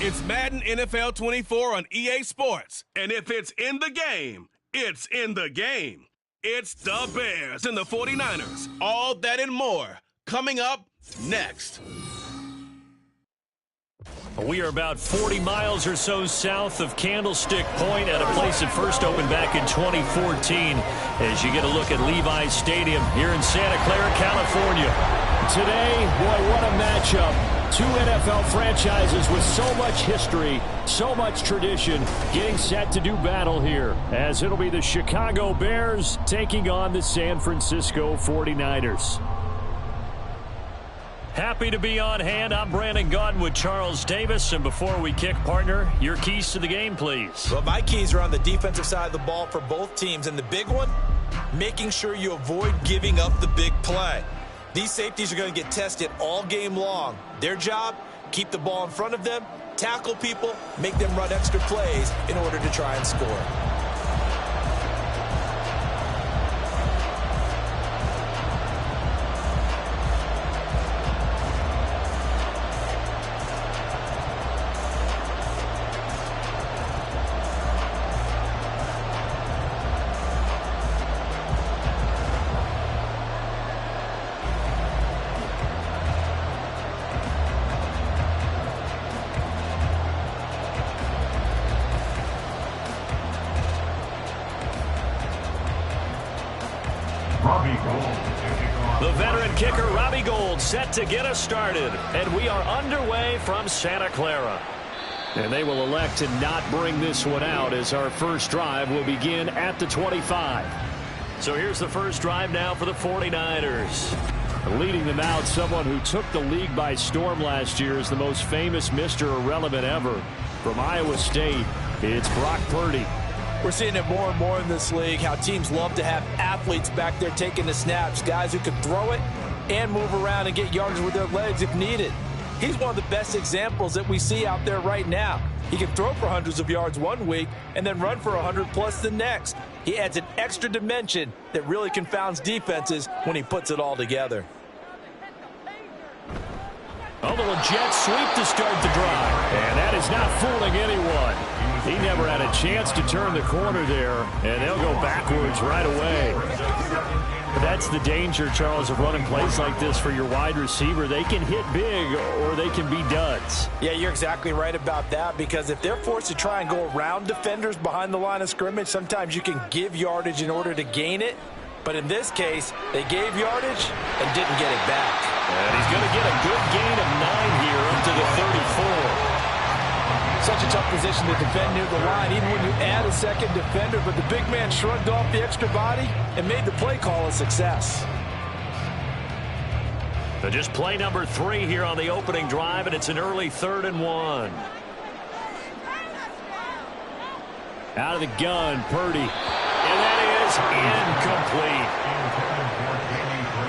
It's Madden NFL 24 on EA Sports. And if it's in the game, it's in the game. It's the Bears and the 49ers. All that and more coming up next. We are about 40 miles or so south of Candlestick Point at a place that first opened back in 2014 as you get a look at Levi's Stadium here in Santa Clara, California. Today, boy, what a matchup. Two NFL franchises with so much history, so much tradition, getting set to do battle here, as it'll be the Chicago Bears taking on the San Francisco 49ers. Happy to be on hand. I'm Brandon Gaudin with Charles Davis. And before we kick, partner, your keys to the game, please. Well, my keys are on the defensive side of the ball for both teams. And the big one, making sure you avoid giving up the big play. These safeties are going to get tested all game long. Their job, keep the ball in front of them, tackle people, make them run extra plays in order to try and score. Set to get us started, and we are underway from Santa Clara. And they will elect to not bring this one out as our first drive will begin at the 25. So here's the first drive now for the 49ers. Leading them out, someone who took the league by storm last year is the most famous Mr. Irrelevant ever. From Iowa State, it's Brock Purdy. We're seeing it more and more in this league, how teams love to have athletes back there taking the snaps, guys who can throw it and move around and get yardage with their legs if needed. He's one of the best examples that we see out there right now. He can throw for hundreds of yards one week and then run for 100+ the next. He adds an extra dimension that really confounds defenses when he puts it all together. A little jet sweep to start the drive. And that is not fooling anyone. He never had a chance to turn the corner there, and they'll go backwards right away. That's the danger, Charles, of running plays like this for your wide receiver. They can hit big or they can be duds. Yeah, you're exactly right about that, because if they're forced to try and go around defenders behind the line of scrimmage, sometimes you can give yardage in order to gain it. But in this case, they gave yardage and didn't get it back. And he's going to get a good gain of 9 here up to the 34. Such a tough position to defend near the line, even when you add a second defender. But the big man shrugged off the extra body and made the play call a success. So just play number 3 here on the opening drive, and it's an early 3rd and 1. Out of the gun, Purdy. And that is incomplete.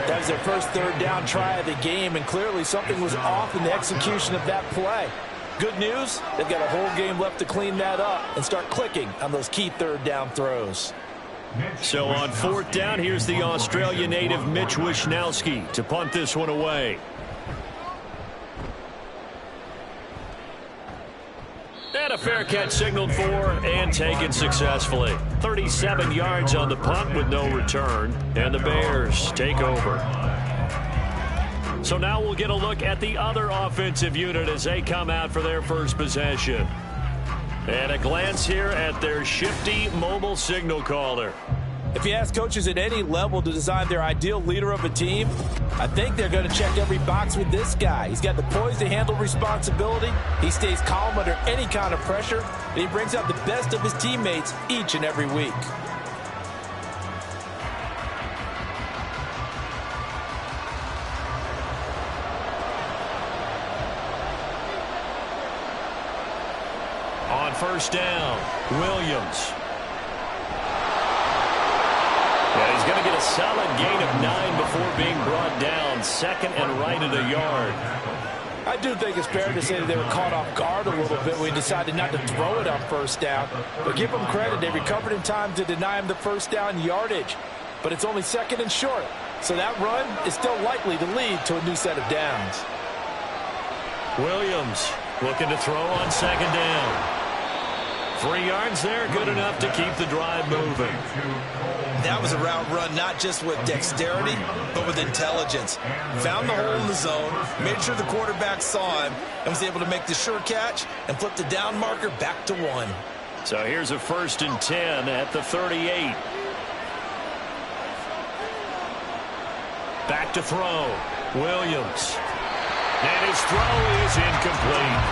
That was their first 3rd down try of the game, and clearly something was off in the execution of that play. Good news, they've got a whole game left to clean that up and start clicking on those key 3rd down throws. So on 4th down, here's the Australia native Mitch Wishnowsky to punt this one away. And a fair catch signaled for and taken successfully. 37 yards on the punt with no return, and the Bears take over. So now we'll get a look at the other offensive unit as they come out for their first possession. And a glance here at their shifty mobile signal caller. If you ask coaches at any level to design their ideal leader of a team, I think they're going to check every box with this guy. He's got the poise to handle responsibility. He stays calm under any kind of pressure, and he brings out the best of his teammates each and every week. On first down, Williams. Yeah, he's going to get a solid gain of 9 before being brought down. 2nd and right at a yard. I do think it's fair to say that they were caught off guard a little bit when he decided not to throw it on first down. But give them credit, they recovered in time to deny him the first down yardage. But it's only 2nd and short, so that run is still likely to lead to a new set of downs. Williams Looking to throw on second down. 3 yards there, good enough to keep the drive moving. That was a route run, not just with dexterity, but with intelligence. Found the hole in the zone, made sure the quarterback saw him, and was able to make the sure catch and flip the down marker back to 1. So here's a 1st and 10 at the 38. Back to throw. Williams. And his throw is incomplete.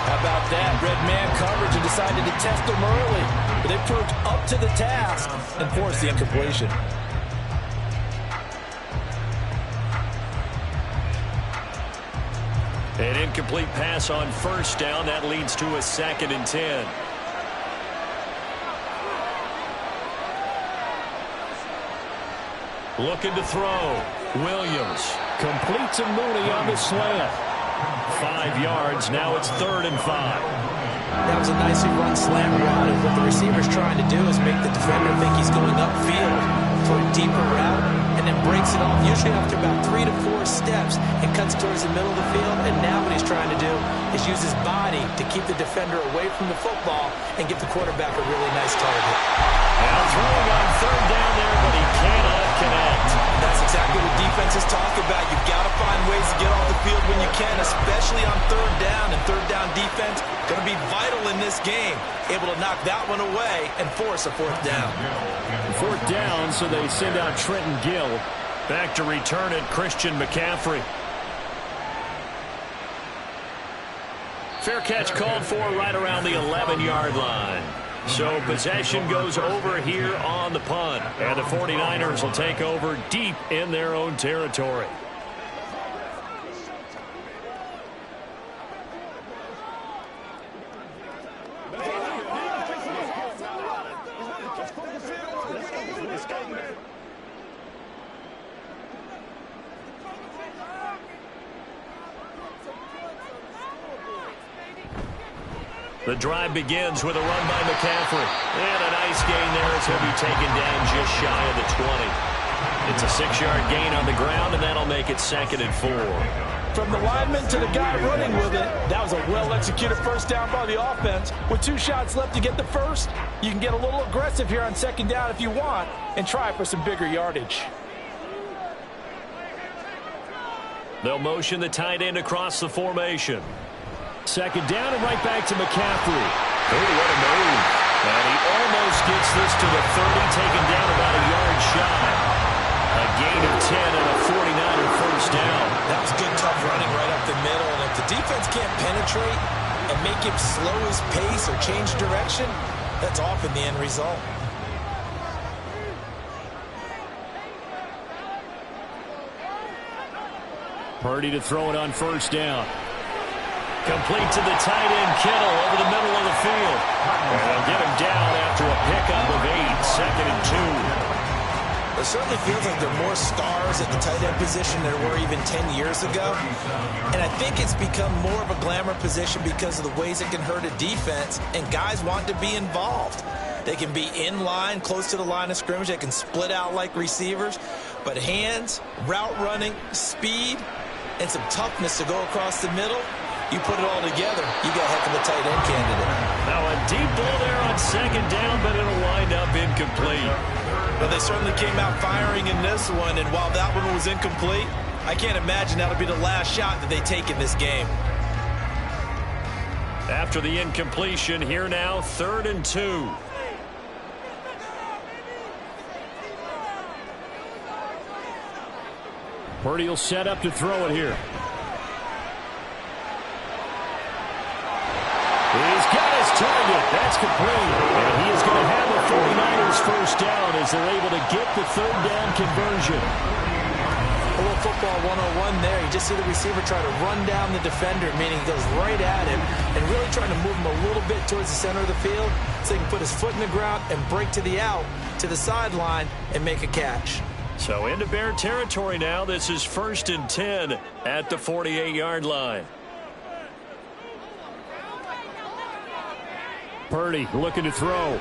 How about that? Red man coverage and decided to test them early. But they proved up to the task and forced the incompletion. An incomplete pass on 1st down. That leads to a 2nd and 10. Looking to throw. Williams completes a Mooney on the slant. 5 yards. Now it's 3rd and 5. That was a nicely run slant route, and what the receiver's trying to do is make the defender think he's going upfield for a deeper route, and then breaks it off, usually after about 3 to 4 steps, and cuts towards the middle of the field. And now what he's trying to do is use his body to keep the defender away from the football and give the quarterback a really nice target. Now throwing on 3rd down there, but he cannot connect. That's exactly what defenses talk about. You've got to find ways to get off the field when you can, especially on 3rd down. And 3rd down defense going to be vital in this game. Able to knock that one away and force a 4th down. 4th down, so they send out Trenton Gill. Back to return it, Christian McCaffrey. Fair catch called for right around the 11-yard line. So possession goes over here on the punt. And the 49ers will take over deep in their own territory. The drive begins with a run by McCaffrey. And a nice gain there as he'll be taken down just shy of the 20. It's a 6-yard gain on the ground, and that'll make it 2nd and 4. From the lineman to the guy running with it, that was a well-executed 1st down by the offense. With 2 shots left to get the 1st, you can get a little aggressive here on 2nd down if you want and try for some bigger yardage. They'll motion the tight end across the formation. 2nd down and right back to McCaffrey. Oh, what a move. And he almost gets this to the 30, taken down about a yard shy. A gain of 10 and a 49er 1st down. That was good, tough running right up the middle. And if the defense can't penetrate and make him slow his pace or change direction, that's often the end result. Purdy to throw it on 1st down. Complete to the tight end, Kittle, over the middle of the field. And they'll get him down after a pickup of 8, 2nd and 2. It certainly feels like there are more stars at the tight end position than there were even 10 years ago. And I think it's become more of a glamour position because of the ways it can hurt a defense, and guys want to be involved. They can be in line, close to the line of scrimmage. They can split out like receivers. But hands, route running, speed, and some toughness to go across the middle, you put it all together, you got a heck of a tight end candidate. Now a deep ball there on 2nd down, but it'll wind up incomplete. Well, they certainly came out firing in this one, and while that one was incomplete, I can't imagine that'll be the last shot that they take in this game. After the incompletion, here now, 3rd and 2. Purdy will set up to throw it here. He's got his target. That's complete. And he is going to have the 49ers 1st down as they're able to get the 3rd down conversion. A little football 101 there. You just see the receiver try to run down the defender, meaning he goes right at him and really trying to move him a little bit towards the center of the field so he can put his foot in the ground and break to the out, to the sideline, and make a catch. So into Bear territory now. This is 1st and 10 at the 48-yard line. Purdy looking to throw.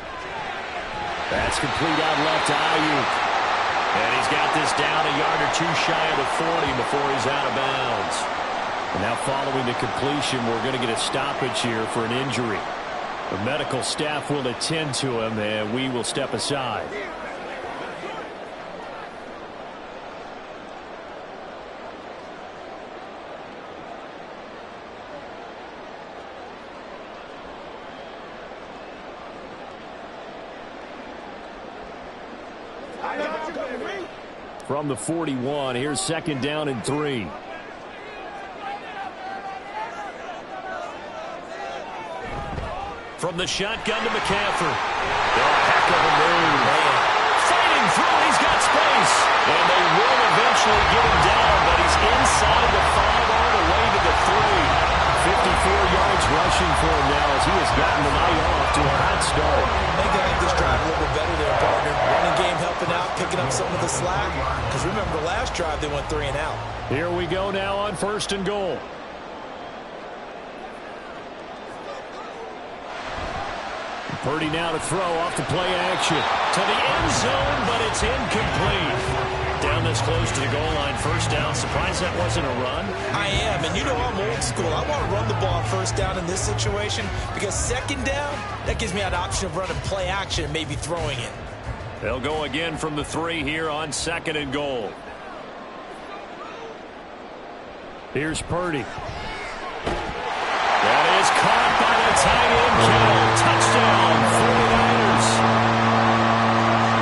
That's complete out left to Ayuk. And he's got this down a yard or 2 shy of the 40 before he's out of bounds. And now following the completion, we're going to get a stoppage here for an injury. The medical staff will attend to him, and we will step aside. From the 41, here's second down and 3. From the shotgun to McCaffrey. A heck of a move. Fighting through, he's got space. And they will eventually get him down, but he's inside the 5 all the way to the 3. 54 yards rushing for him now as he has gotten the night off to a hot start. I think they like this drive a little bit better there, partner. Running game helping out, picking up some of the slack. Because remember, the last drive they went 3 and out. Here we go now on 1st and goal. Purdy now to throw off the play action. To the end zone, but it's incomplete. Down this close to the goal line, 1st down. Surprised that wasn't a run? I am, and you know I'm old school. I want to run the ball on 1st down in this situation because 2nd down, that gives me an option of running play action and maybe throwing it. They'll go again from the 3 here on 2nd and goal. Here's Purdy. That is caught by the tight end kill. Touchdown, 49ers.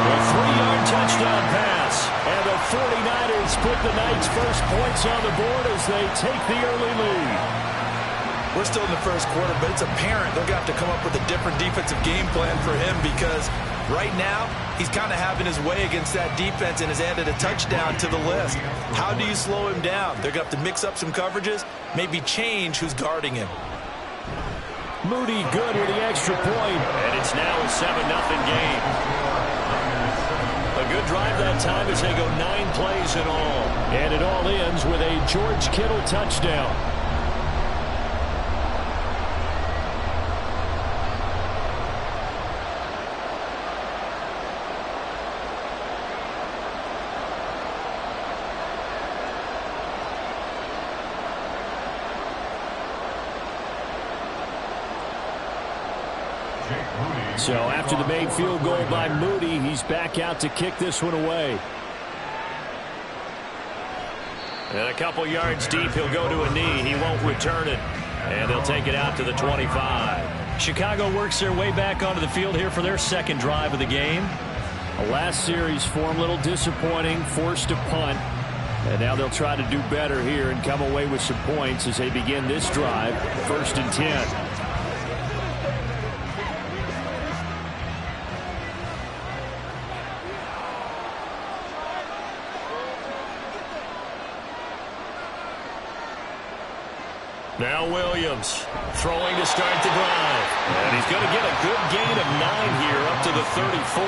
A 3-yard touchdown pass. And the 49ers put the Knights' first points on the board as they take the early lead. We're still in the 1st quarter, but it's apparent they're going to have to come up with a different defensive game plan for him because right now he's kind of having his way against that defense and has added a touchdown to the list. How do you slow him down? They're going to have to mix up some coverages, maybe change who's guarding him. Moody good with the extra point, and it's now a 7-0 game. A good drive that time as they go 9 plays in all. And it all ends with a George Kittle touchdown. So after the made field goal by Moody, he's back out to kick this one away. And a couple yards deep, he'll go to a knee. He won't return it. And they'll take it out to the 25. Chicago works their way back onto the field here for their 2nd drive of the game. A last series for them, a little disappointing, forced to punt. And now they'll try to do better here and come away with some points as they begin this drive, 1st and 10. Now Williams throwing to start the drive. And he's going to get a good gain of 9 here up to the 34.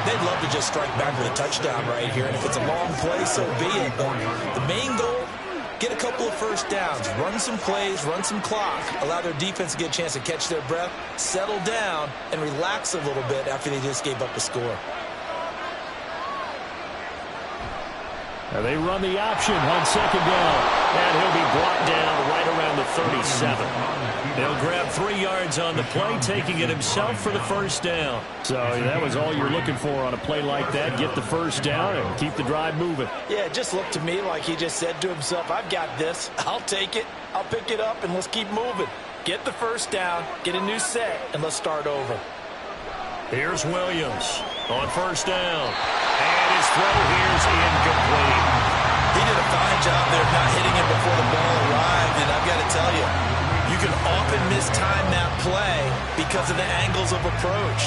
They'd love to just strike back with a touchdown right here. And if it's a long play, so be it. But the main goal, get a couple of 1st downs. Run some plays, run some clock. Allow their defense to get a chance to catch their breath, settle down, and relax a little bit after they just gave up a score. And they run the option on 2nd down. And he'll be brought down right around the 37. They'll grab 3 yards on the play, taking it himself for the 1st down. So that was all you're looking for on a play like that. Get the 1st down and keep the drive moving. Yeah, it just looked to me like he just said to himself, I've got this. I'll take it. I'll pick it up, and let's keep moving. Get the 1st down, get a new set, and let's start over. Here's Williams on 1st down. And his throw here's incomplete. He did a fine job there of not hitting him before the ball arrived, and I've got to tell you, you can often mistime that play because of the angles of approach.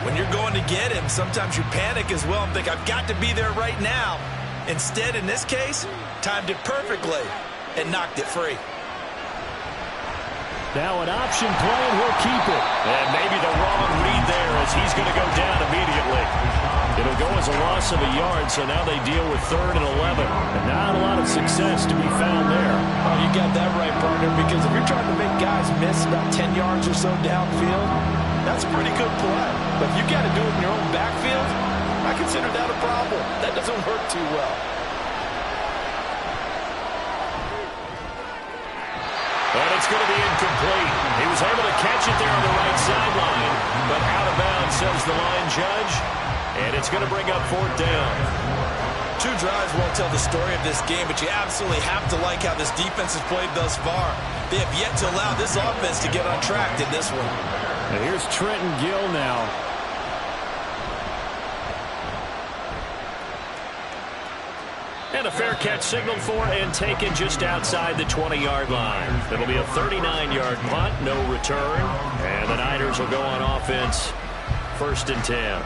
When you're going to get him, sometimes you panic as well and think, I've got to be there right now. Instead, in this case, timed it perfectly and knocked it free. Now an option play, and he'll keep it. And maybe the wrong read there as he's going to go down immediately. It'll go as a loss of a yard, so now they deal with 3rd and 11. And not a lot of success to be found there. Oh, you got that right, partner, because if you're trying to make guys miss about 10 yards or so downfield, that's a pretty good play. But if you got to do it in your own backfield, I consider that a problem. That doesn't work too well. And it's going to be incomplete. He was able to catch it there on the right sideline, but out of bounds, says the line judge. And it's going to bring up 4th down. 2 drives won't tell the story of this game, but you absolutely have to like how this defense has played thus far. They have yet to allow this offense to get on track in this one. And here's Trenton Gill now. And a fair catch signaled for and taken just outside the 20-yard line. It'll be a 39-yard punt, no return. And the Niners will go on offense, 1st and 10.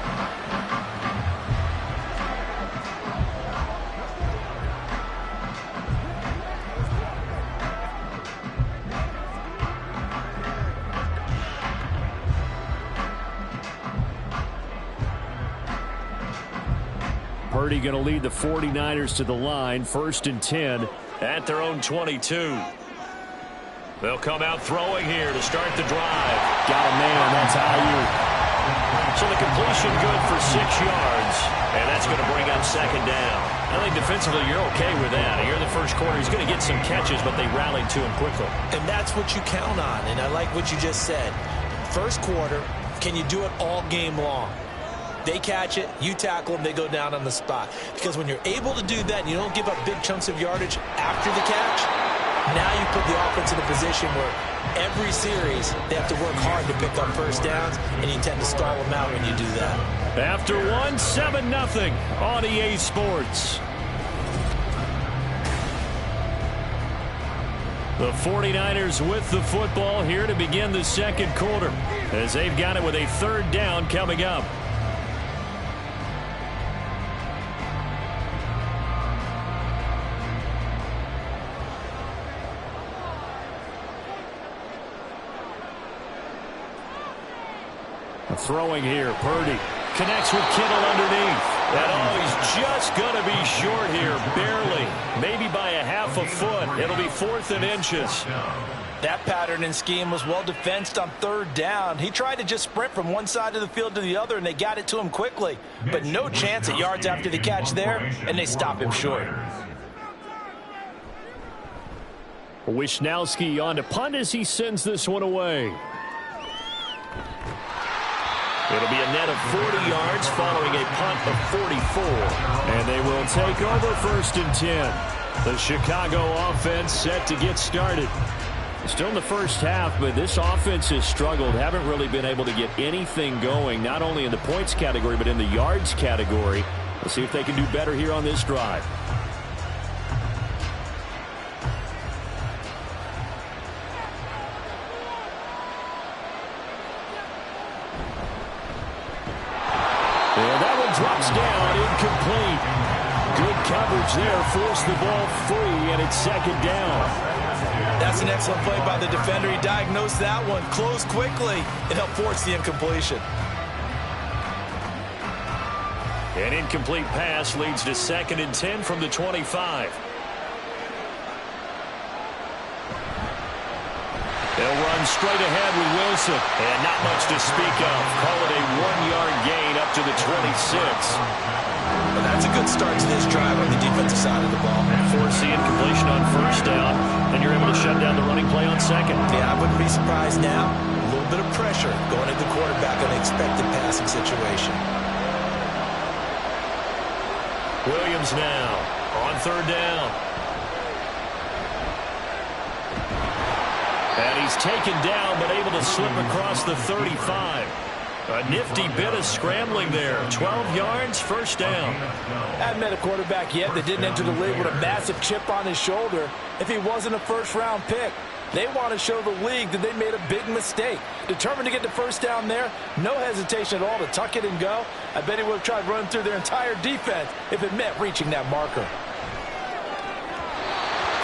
Purdy going to lead the 49ers to the line, 1st and 10. At their own 22. They'll come out throwing here to start the drive. Got a man, that's Ayuk. So the completion good for 6 yards, and that's going to bring up 2nd down. I think defensively you're okay with that. Here in the first quarter, he's going to get some catches, but they rallied to him quickly. And that's what you count on, and I like what you just said. First quarter, can you do it all game long? They catch it, you tackle them, they go down on the spot. Because when you're able to do that and you don't give up big chunks of yardage after the catch, now you put the offense in a position where every series they have to work hard to pick up first downs, and you tend to stall them out when you do that. After 1, 7-0 on EA Sports. The 49ers with the football here to begin the second quarter, as they've got it with a 3rd down coming up. Throwing here, Purdy connects with Kittle underneath. And he's just going to be short here, barely, maybe by a half a foot. It'll be 4th and inches. That pattern and scheme was well defensed on 3rd down. He tried to just sprint from one side of the field to the other, and they got it to him quickly. But no chance at yards after the catch there, and they stop him short. Wisnowski on to punt as he sends this one away. It'll be a net of 40 yards following a punt of 44. And they will take over 1st and 10. The Chicago offense set to get started. Still in the first half, but this offense has struggled. Haven't really been able to get anything going, not only in the points category, but in the yards category. We'll see if they can do better here on this drive. And that one drops down, incomplete. Good coverage there, forced the ball free, and it's 2nd down. That's an excellent play by the defender. He diagnosed that one, closed quickly, and helped force the incompletion. An incomplete pass leads to 2nd and 10 from the 25. They'll run straight ahead with Wilson. And not much to speak of. Call it a 1-yard gain up to the 26. Well, that's a good start to this drive on the defensive side of the ball. Force the incompletion on 1st down, and you're able to shut down the running play on 2nd. Yeah, I wouldn't be surprised now. A little bit of pressure going at the quarterback on an expected passing situation. Williams now on 3rd down. And he's taken down, but able to slip across the 35. A nifty bit of scrambling there. 12 yards, 1st down. I haven't met a quarterback yet that didn't enter the league with a massive chip on his shoulder if he wasn't a first-round pick. They want to show the league that they made a big mistake. Determined to get the 1st down there, no hesitation at all to tuck it and go. I bet he would have tried running through their entire defense if it meant reaching that marker.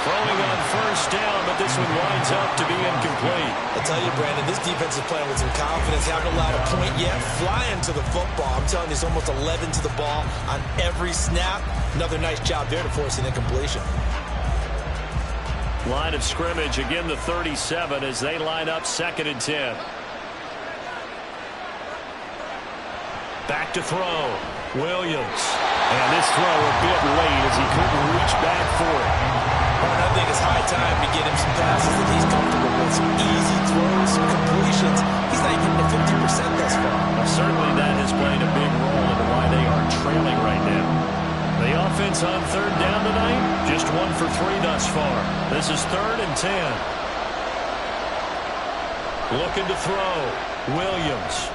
Throwing on 1st down, but this one winds up to be incomplete. I tell you, Brandon, this defense is playing with some confidence. Haven't allowed a point yet. Flying to the football. I'm telling you, it's almost 11 to the ball on every snap. Another nice job there to force an incompletion. Line of scrimmage, again the 37 as they line up 2nd and 10. Back to throw. Williams. And this throw a bit late as he couldn't reach back for it. Well, I think it's high time to get him some passes that he's comfortable with. Some easy throws, some completions. He's not even at 50% thus far. Well, certainly that has played a big role in why they are trailing right now. The offense on third down tonight, just 1 for 3 thus far. This is 3rd and 10. Looking to throw. Williams.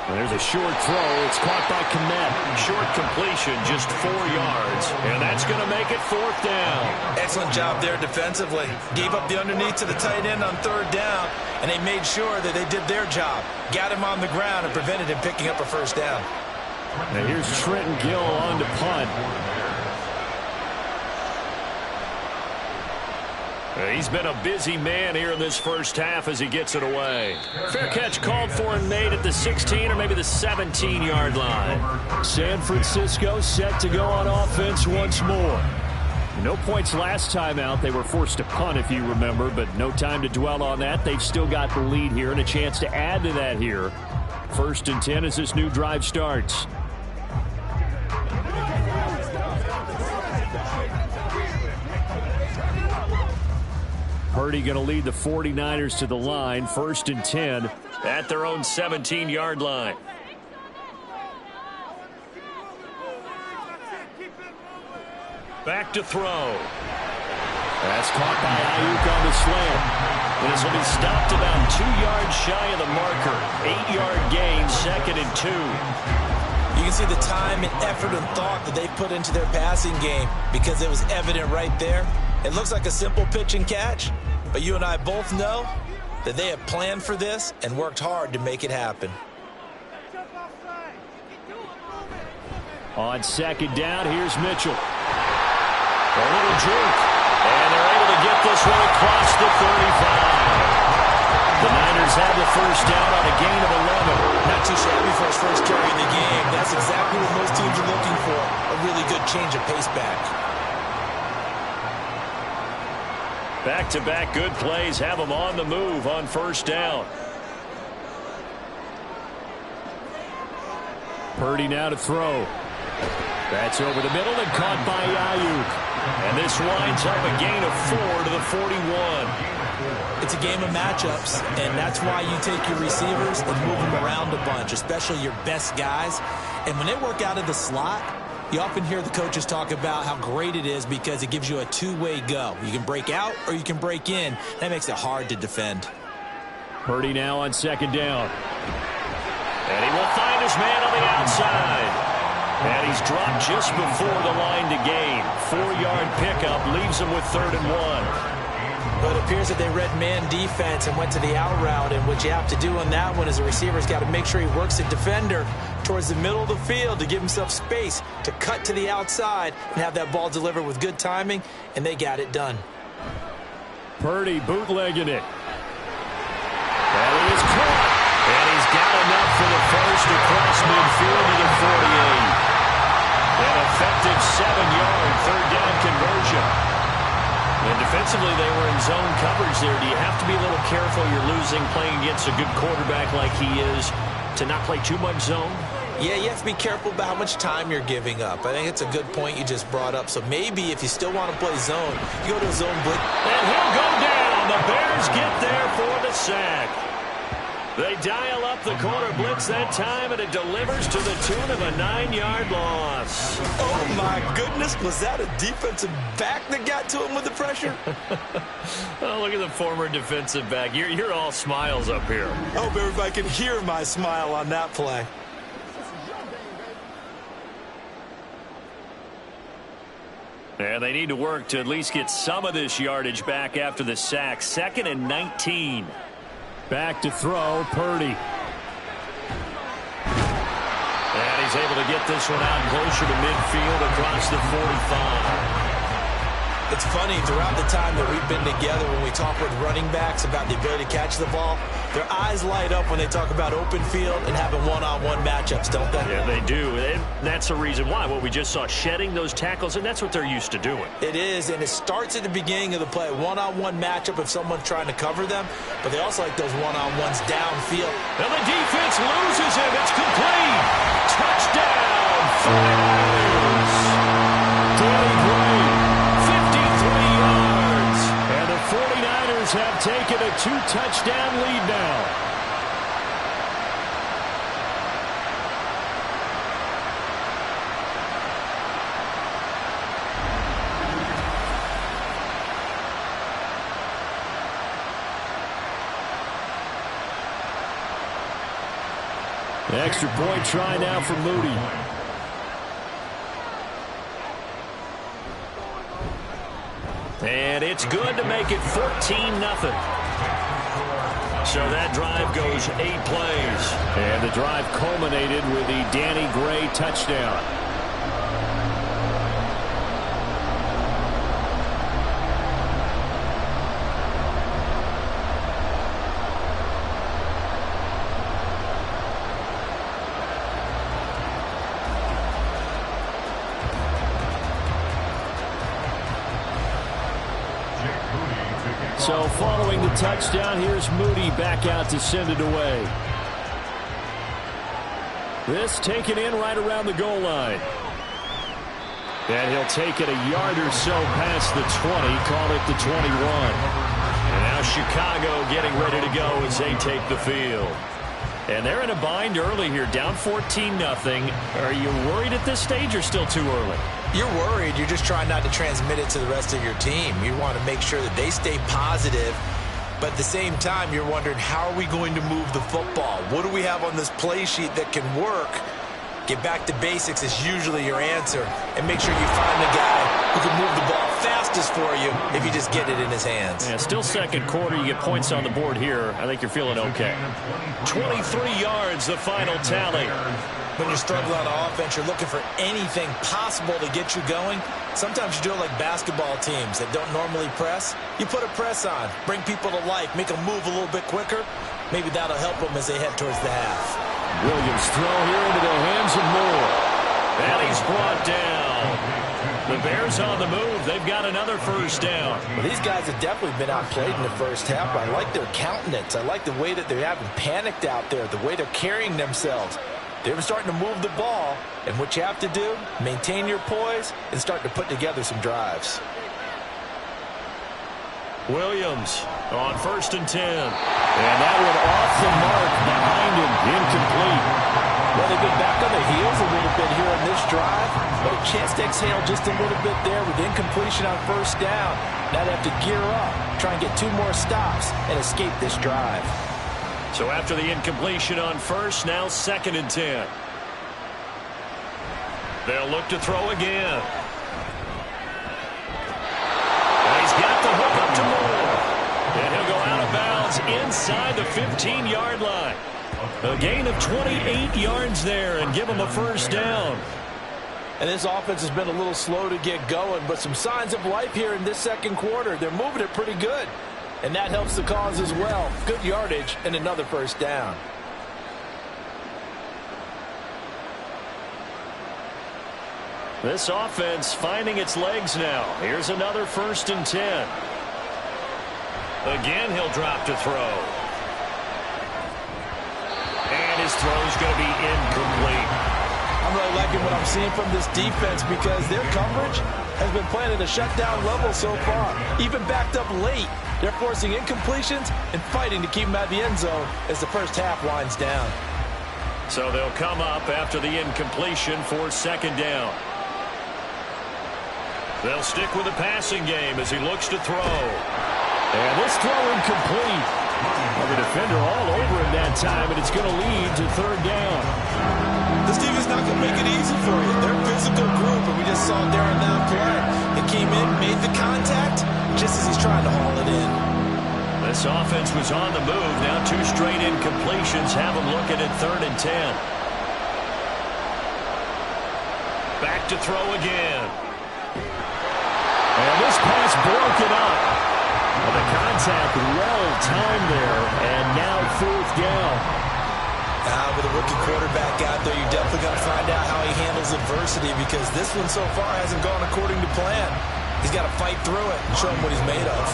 There's a short throw. It's caught by Kmet. Short completion, just 4 yards. And that's going to make it 4th down. Excellent job there defensively. Gave up the underneath to the tight end on 3rd down, and they made sure that they did their job. Got him on the ground and prevented him picking up a 1st down. Now here's Trenton Gill on to punt. He's been a busy man here in this first half as he gets it away. Fair catch called for and made at the 16 or maybe the 17-yard line. San Francisco set to go on offense once more. No points last time out. They were forced to punt, if you remember, but no time to dwell on that. They've still got the lead here and a chance to add to that here. 1st and 10 as this new drive starts. Purdy going to lead the 49ers to the line. 1st and 10 at their own 17-yard line. Back to throw. That's caught by Ayuk on the slant. This will be stopped about 2 yards shy of the marker. 8-yard gain, 2nd and 2. You can see the time and effort and thought that they put into their passing game because it was evident right there. It looks like a simple pitch and catch, but you and I both know that they have planned for this and worked hard to make it happen. On 2nd down, here's Mitchell. A little juke, and they're able to get this one across the 35. The Niners have the 1st down on a gain of 11. Not too shabby for his first carry in the game. That's exactly what most teams are looking for, a really good change of pace back. Back-to-back good plays have them on the move on 1st down. Purdy now to throw. That's over the middle and caught by Ayuk. And this winds up a gain of 4 to the 41. It's a game of matchups, and that's why you take your receivers and move them around a bunch, especially your best guys. And when they work out of the slot, you often hear the coaches talk about how great it is because it gives you a two-way go. You can break out or you can break in. That makes it hard to defend. Purdy now on 2nd down. And he will find his man on the outside. And he's dropped just before the line to gain. 4-yard pickup leaves him with 3rd and 1. But it appears that they read man defense and went to the out route. And what you have to do on that one is the receiver's got to make sure he works the defender towards the middle of the field to give himself space to cut to the outside and have that ball delivered with good timing. And they got it done. Purdy bootlegging it. And he is caught. And he's got enough for the first across midfield to the 48. An effective 7-yard 3rd down conversion. And defensively, they were in zone coverage there. Do you have to be a little careful? You're losing playing against a good quarterback like he is to not play too much zone? Yeah, you have to be careful about how much time you're giving up. I think it's a good point you just brought up. So maybe if you still want to play zone, you go to a zone blitz. And he'll go down. The Bears get there for the sack. They dial up the corner blitz that time, and it delivers to the tune of a 9-yard loss. Oh, my goodness. Was that a defensive back that got to him with the pressure? Oh, look at the former defensive back. You're all smiles up here. I hope everybody can hear my smile on that play. And they need to work to at least get some of this yardage back after the sack. 2nd and 19. Back to throw, Purdy. And he's able to get this one out closer to midfield across the 45. It's funny, throughout the time that we've been together, when we talk with running backs about the ability to catch the ball, their eyes light up when they talk about open field and having one-on-one matchups, don't they? Yeah, they do. And that's the reason why. What we just saw, shedding those tackles, and that's what they're used to doing. It is, and it starts at the beginning of the play. One-on-one matchup if someone's trying to cover them, but they also like those one-on-ones downfield. And the defense loses him. It's complete. Touchdown, 49ers. Danny Gray, 53 yards. with a 2-touchdown lead now. Extra point try now for Moody. And it's good to make it 14-0. So that drive goes 8 plays. And the drive culminated with the Danny Gray touchdown. So following the touchdown, here's Moody back out to send it away. This taken in right around the goal line. And he'll take it a yard or so past the 20, call it the 21. And now Chicago getting ready to go as they take the field. And they're in a bind early here, down 14-0. Are you worried at this stage or still too early? You're worried. You're just trying not to transmit it to the rest of your team. You want to make sure that they stay positive. But at the same time, you're wondering, how are we going to move the football? What do we have on this play sheet that can work? Get back to basics is usually your answer. And make sure you find the guy who can move the ball fastest for you if you just get it in his hands. Yeah, still second quarter. You get points on the board here. I think you're feeling okay. 23 yards, the final tally. When you're struggling on offense, you're looking for anything possible to get you going. Sometimes you do it like basketball teams that don't normally press. You put a press on, bring people to life, make them move a little bit quicker. Maybe that'll help them as they head towards the half. Williams throw here into the hands of Moore. And he's brought down. The Bears on the move. They've got another first down. Well, these guys have definitely been outplayed in the first half. I like their countenance. I like the way that they haven't panicked out there, the way they're carrying themselves. They're starting to move the ball, and what you have to do, maintain your poise and start to put together some drives. Williams on 1st and 10. And that one off the mark behind him, incomplete. Well, they've been back on their heels a little bit here on this drive, but a chance to exhale just a little bit there with incompletion on first down. Now they have to gear up, try and get 2 more stops and escape this drive. So after the incompletion on first, now 2nd and 10. They'll look to throw again. And he's got the hook up to Moore. And he'll go out of bounds inside the 15-yard line. A gain of 28 yards there and give him a first down. And this offense has been a little slow to get going, but some signs of life here in this second quarter. They're moving it pretty good. And that helps the cause as well. Good yardage and another first down. This offense finding its legs now. Here's another 1st and 10. Again, he'll drop to throw. And his throw's going to be incomplete. I'm really liking what I'm seeing from this defense because their coverage has been playing at a shutdown level so far. Even backed up late, they're forcing incompletions and fighting to keep them out of the end zone as the first half winds down. So they'll come up after the incompletion for 2nd down. They'll stick with the passing game as he looks to throw. And this throw incomplete. Well, the defender all over him that time, and it's going to lead to 3rd down. This defense not going to make it easy for you. They're a physical group, and we just saw it there on that play. They came in, made the contact, just as he's trying to haul it in. This offense was on the move. Now 2 straight incompletions have them looking at 3rd and 10. Back to throw again. And this pass broken up. Well, the contact well timed there, and now 4th down. With a rookie quarterback out there, you're definitely going to find out how he handles adversity because this one so far hasn't gone according to plan. He's got to fight through it and show him what he's made of.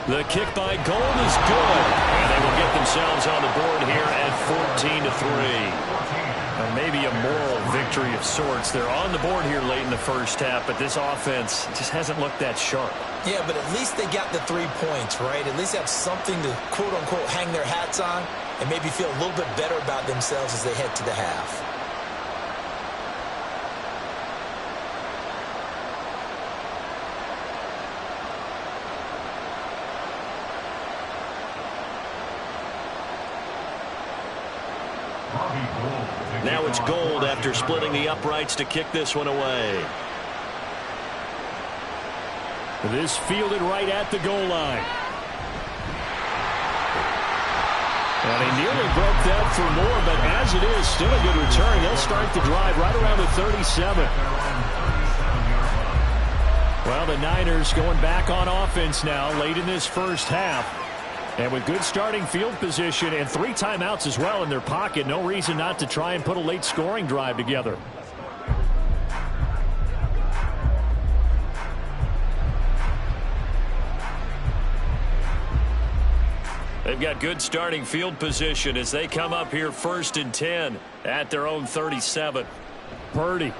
The kick by Gold is good. And they will get themselves on the board here at 14-3. And maybe a moral victory of sorts. They're on the board here late in the first half, but this offense just hasn't looked that sharp. Yeah, but at least they got the 3 points, right? At least have something to, quote-unquote, hang their hats on and maybe feel a little bit better about themselves as they head to the half. Now it's Gold after splitting the uprights to kick this one away. This fielded right at the goal line. And he nearly broke that for more, but as it is, still a good return. They'll start the drive right around the 37. Well, the Niners going back on offense now late in this first half. And with good starting field position and 3 timeouts as well in their pocket, no reason not to try and put a late scoring drive together. They've got good starting field position as they come up here 1st and 10 at their own 37. Purdy. And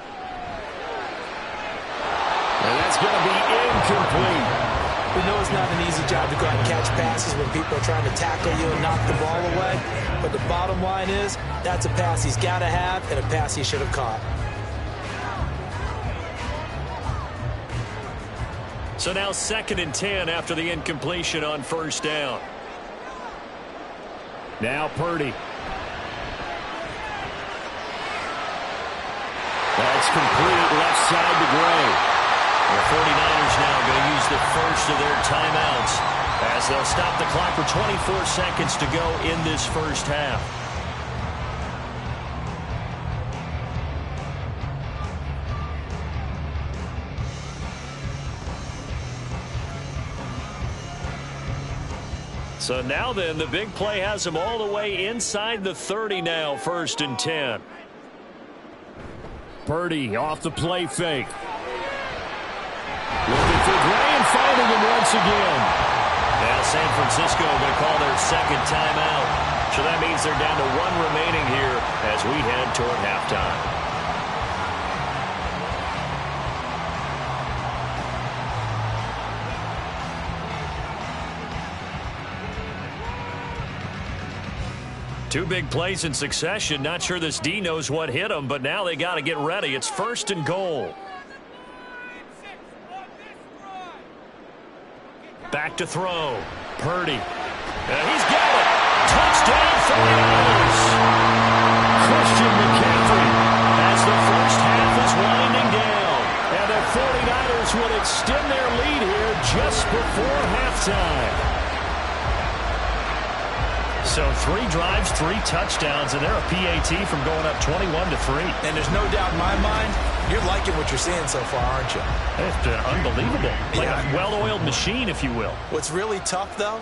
that's going to be incomplete. We know it's not an easy job to go out and catch passes when people are trying to tackle you and knock the ball away. But the bottom line is, that's a pass he's got to have and a pass he should have caught. So now 2nd and 10 after the incompletion on 1st down. Now Purdy. That's complete left side to Gray. The 49ers now going to use the first of their timeouts as they'll stop the clock with 24 seconds to go in this first half. So now then, the big play has them all the way inside the 30 now, 1st and 10. Purdy off the play fake. Looking for Gray and finding him once again. Now San Francisco going to call their 2nd timeout. So that means they're down to 1 remaining here as we head toward halftime. Two big plays in succession. Not sure this D knows what hit them, but now they got to get ready. It's 1st and goal. Back to throw. Purdy. He's got it. Touchdown 49ers. Christian McCaffrey. As the first half is winding down. And the 49ers will extend their lead here just before halftime. So 3 drives, 3 touchdowns, and they're a PAT from going up 21-3. And there's no doubt in my mind, you're liking what you're seeing so far, aren't you? It's unbelievable. Like a well-oiled machine, if you will. What's really tough, though,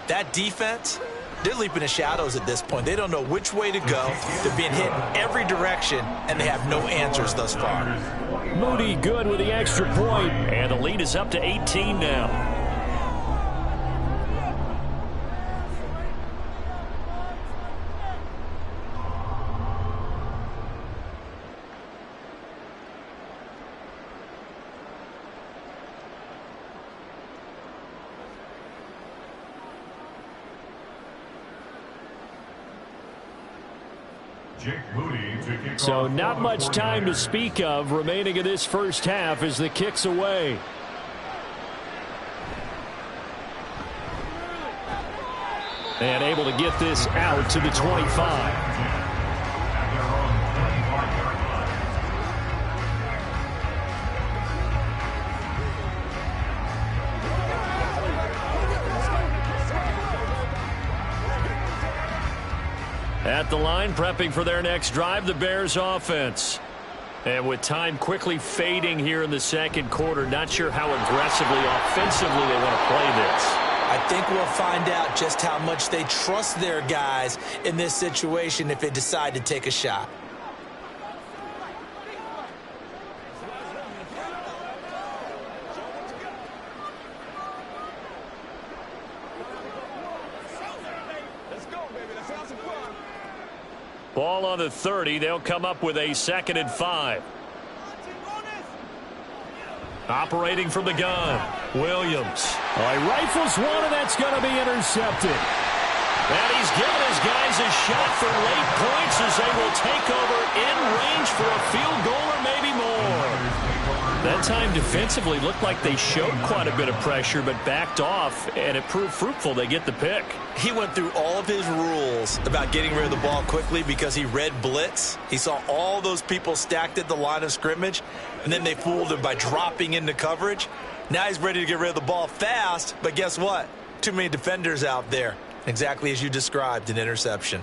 that defense, they're leaping the shadows at this point. They don't know which way to go. They're being hit in every direction, and they have no answers thus far. Moody good with the extra point. And the lead is up to 18 now. So not much time to speak of remaining in this first half as the kick's away. And able to get this out to the 25. At the line, prepping for their next drive, the Bears offense. And with time quickly fading here in the 2nd quarter, not sure how aggressively, offensively they want to play this. I think we'll find out just how much they trust their guys in this situation if they decide to take a shot. Ball on the 30. They'll come up with a 2nd and 5. Operating from the gun, Williams. He rifles one, and that's going to be intercepted. And he's given his guys a shot for late points as they will take over in range for a field goal or maybe more. That time defensively looked like they showed quite a bit of pressure but backed off, and it proved fruitful. They get the pick. He went through all of his rules about getting rid of the ball quickly because he read blitz. He saw all those people stacked at the line of scrimmage, and then they fooled him by dropping into coverage. Now he's ready to get rid of the ball fast, but guess what? Too many defenders out there. Exactly as you described, an interception.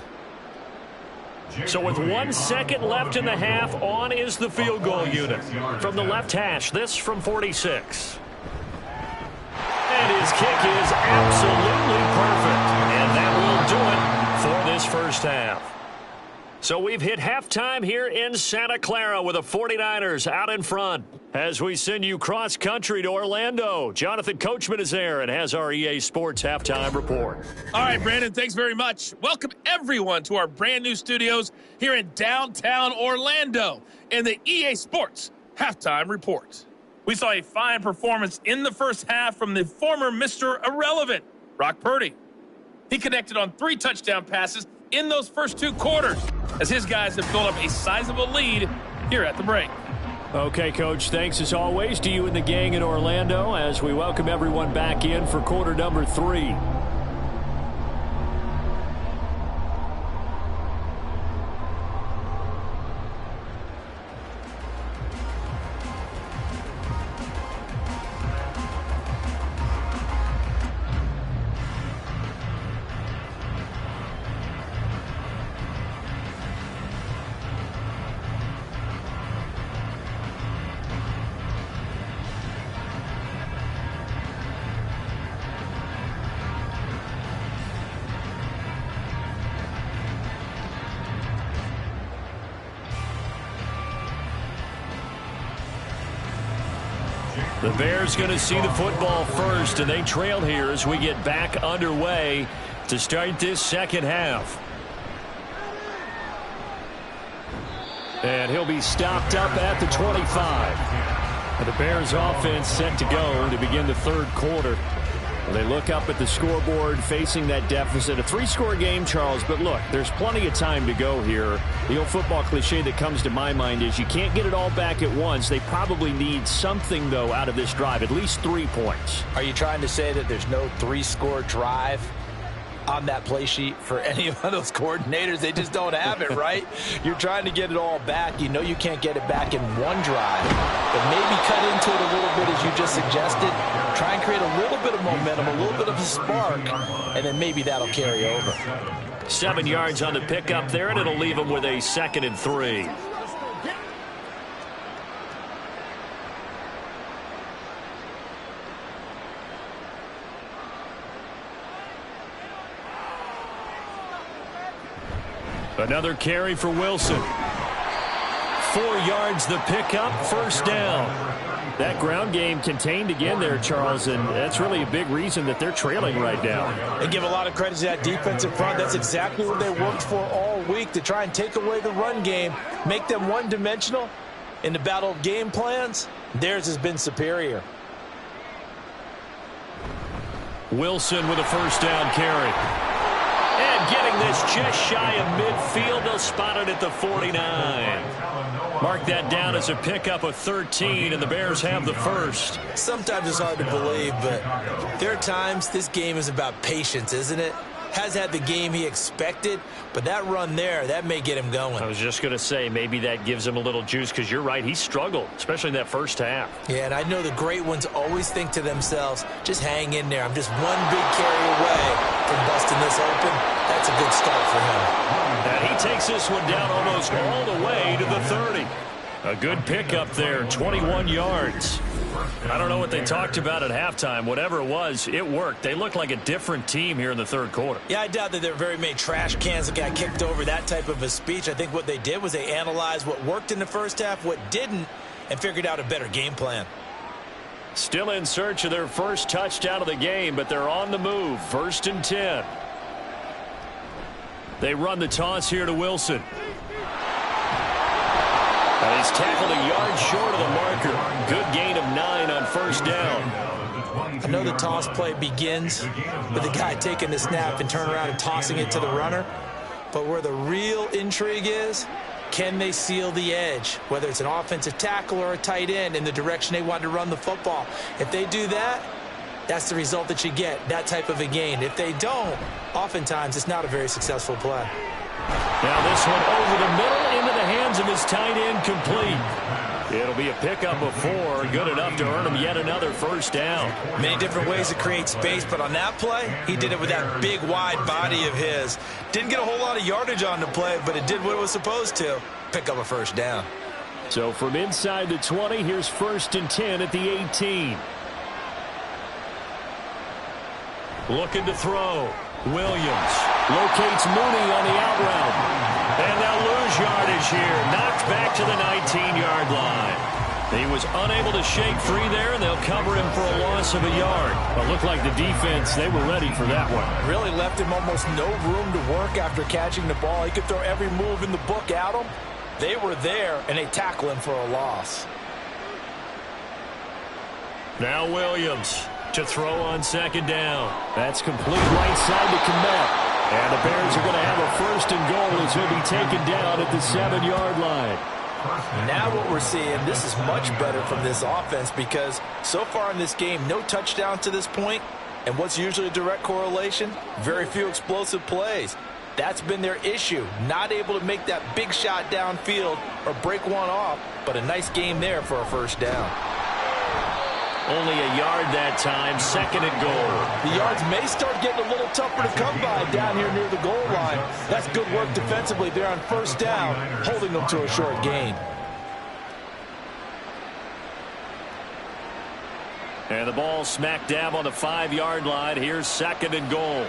So with 1 second left in the half, on is the field goal unit. From the left hash, this from 46. And his kick is absolutely perfect. And that will do it for this first half. So we've hit halftime here in Santa Clara with the 49ers out in front. As we send you cross-country to Orlando, Jonathan Coachman is there and has our EA Sports Halftime Report. All right, Brandon, thanks very much. Welcome, everyone, to our brand-new studios here in downtown Orlando in the EA Sports Halftime Report. We saw a fine performance in the first half from the former Mr. Irrelevant, Brock Purdy. He connected on 3 touchdown passes in those first 2 quarters, as his guys have built up a sizable lead here at the break. Okay, Coach, thanks as always to you and the gang in Orlando as we welcome everyone back in for quarter number 3. The Bears going to see the football first, and they trail here as we get back underway to start this second half. And he'll be stopped up at the 25. And the Bears offense set to go to begin the third quarter. They look up at the scoreboard facing that deficit. A 3-score game, Charles, but look, there's plenty of time to go here. The old football cliche that comes to my mind is you can't get it all back at once. They probably need something, though, out of this drive, at least 3 points. Are you trying to say that there's no 3-score drive on that play sheet for any of those coordinators? They just don't have it, right? You're trying to get it all back. You know you can't get it back in one drive, but maybe cut into it a little bit as you just suggested. Try and create a little bit of momentum, a little bit of a spark, and then maybe that'll carry over. 7 yards on the pickup there, and it'll leave them with a 2nd and 3. Another carry for Wilson. 4 yards the pickup, first down. That ground game contained again there, Charles, and that's really a big reason that they're trailing right now. They give a lot of credit to that defensive front. That's exactly what they worked for all week, to try and take away the run game, make them one-dimensional. In the battle of game plans, theirs has been superior. Wilson with a first down carry. And getting this just shy of midfield, they'll spot it at the 49. Mark that down as a pickup of 13, and the Bears have the first. Sometimes it's hard to believe, but there are times this game is about patience, isn't it? Has had the game he expected, but that run there, that may get him going. I was just going to say, maybe that gives him a little juice, because you're right, he struggled, especially in that first half. Yeah, and I know the great ones always think to themselves, just hang in there. I'm just one big carry away from busting this open. That's a good start for him. And he takes this one down almost all the way to the 30. A good pickup there, 21 yards. I don't know what they talked about at halftime. Whatever it was, it worked. They look like a different team here in the third quarter. Yeah, I doubt that there were very many trash cans that got kicked over, that type of a speech. I think what they did was they analyzed what worked in the first half, what didn't, and figured out a better game plan. Still in search of their first touchdown of the game, but they're on the move. 1st and 10. They run the toss here to Wilson. And he's tackled a yard short of the marker. Good gain of 9 on first down. I know the toss play begins with the guy taking the snap and turning around and tossing it to the runner. But where the real intrigue is, can they seal the edge, whether it's an offensive tackle or a tight end, in the direction they want to run the football? If they do that, that's the result that you get, that type of a gain. If they don't, oftentimes it's not a very successful play. Now this one over the middle into the hands of his tight end, complete. It'll be a pickup of 4, good enough to earn him yet another first down. Many different ways to create space, but on that play, he did it with that big, wide body of his. Didn't get a whole lot of yardage on the play, but it did what it was supposed to. Pick up a first down. So from inside the 20, here's 1st and 10 at the 18. Looking to throw. Williams locates Mooney on the out route. And they'll lose yardage here. Knocked back to the 19-yard line. He was unable to shake free there, and they'll cover him for a loss of a yard. But looked like the defense, they were ready for that one. Really left him almost no room to work after catching the ball. He could throw every move in the book at him. They were there, and they tackle him for a loss. Now Williams to throw on 2nd down. That's complete right side to Kmet. And the Bears are going to have a 1st and goal as he'll be taken down at the 7-yard line. Now what we're seeing, this is much better from this offense, because so far in this game, no touchdowns to this point. And what's usually a direct correlation? Very few explosive plays. That's been their issue. Not able to make that big shot downfield or break one off, but a nice game there for a first down. Only a yard that time, 2nd and goal. The yards may start getting a little tougher to come by down here near the goal line. That's good work defensively there on first down, holding them to a short gain. And the ball smack dab on the 5-yard line. Here's 2nd and goal.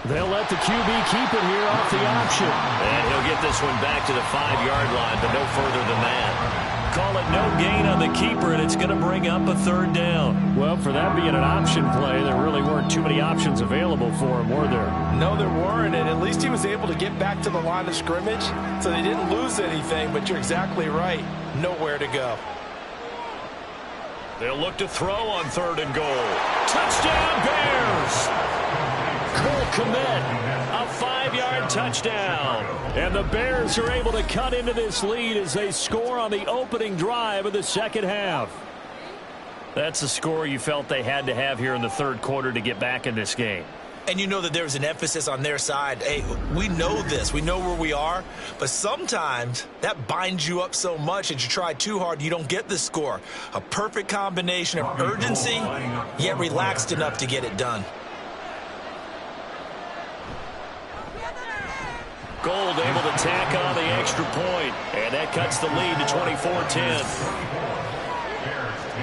They'll let the QB keep it here off the option. And he'll get this one back to the 5-yard line, but no further than that. Call it no gain on the keeper, and it's going to bring up a 3rd down. Well, for that being an option play, there really weren't too many options available for him, were there? No, there weren't, and at least he was able to get back to the line of scrimmage, so they didn't lose anything, but you're exactly right. Nowhere to go. They'll look to throw on 3rd and goal. Touchdown, Bears! Cole Kmet, a 5-yard touchdown. And the Bears are able to cut into this lead as they score on the opening drive of the 2nd half. That's the score you felt they had to have here in the 3rd quarter to get back in this game. And you know that there was an emphasis on their side. Hey, we know this. We know where we are. But sometimes that binds you up so much that you try too hard, you don't get the score. A perfect combination of urgency, yet relaxed enough to get it done. Gold able to tack on the extra point, and that cuts the lead to 24-10.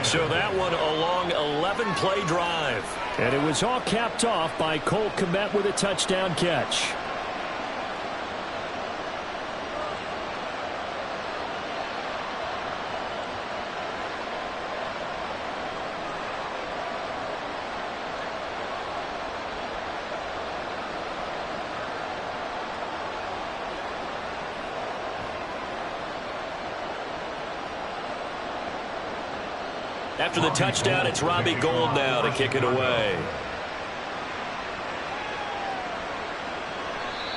So that one a long 11-play drive. And it was all capped off by Cole Kmet with a touchdown catch. After the touchdown, it's Robbie Gould now to kick it away.